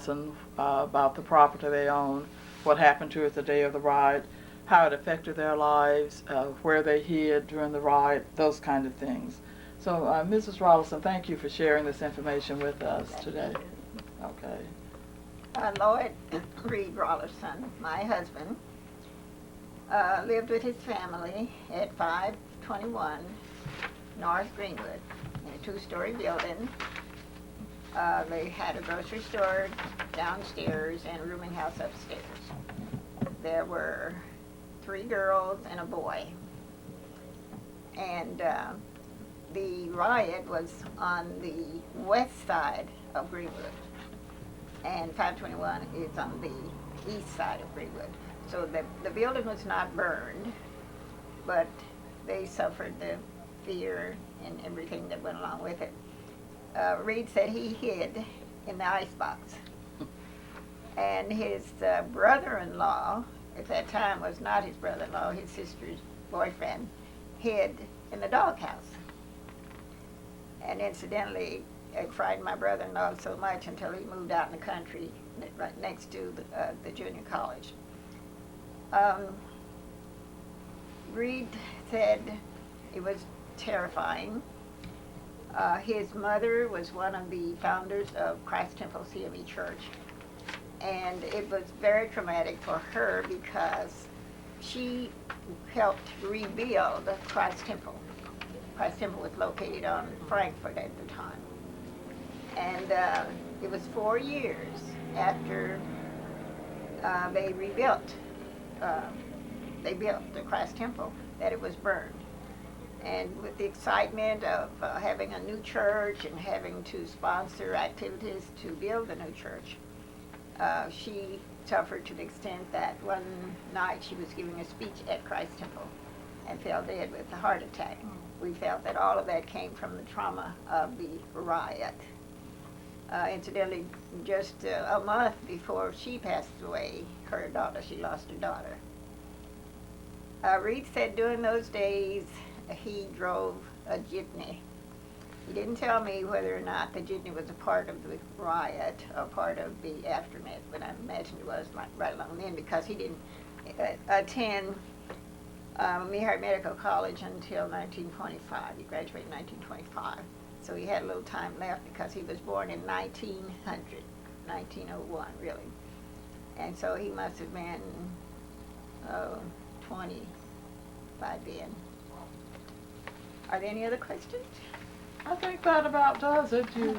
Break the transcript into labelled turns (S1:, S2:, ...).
S1: Rollerson about the property they own, what happened to it the day of the riot, how it affected their lives, where they hid during the riot, those kind of things. So, Mrs. Rollerson, thank you for sharing this information with us today. Okay.
S2: Lloyd Reed Rollerson, my husband, lived with his family at 521 North Greenwood in a two-story building. They had a grocery store downstairs and a rooming house upstairs. There were 3 girls and a boy. And the riot was on the west side of Greenwood, and 521 is on the east side of Greenwood. So the building was not burned, but they suffered the fear and everything that went along with it. Reed said he hid in the icebox. And his brother-in-law, at that time was not his brother-in-law, his sister's boyfriend, hid in the doghouse. And incidentally, it frightened my brother-in-law so much until he moved out in the country right next to the junior college. Reed said it was terrifying. His mother was one of the founders of Christ Temple CME Church, and it was very traumatic for her because she helped rebuild Christ Temple. Christ Temple was located on Frankfurt at the time. And it was 4 years after they rebuilt, they built the Christ Temple, that it was burned. And with the excitement of having a new church and having to sponsor activities to build the new church, she suffered to the extent that one night she was giving a speech at Christ Temple and fell dead with a heart attack. We felt that all of that came from the trauma of the riot. Incidentally, just a month before she passed away, she lost her daughter. Reed said during those days he drove a jitney. He didn't tell me whether or not the jitney was a part of the riot or part of the aftermath, but I imagine it was right along then because he didn't attend Mehart Medical College until 1925. He graduated in 1925. So he had a little time left because he was born in 1901, really. And so he must have been 20 by then. Are there any other questions?
S1: I think that about does it. You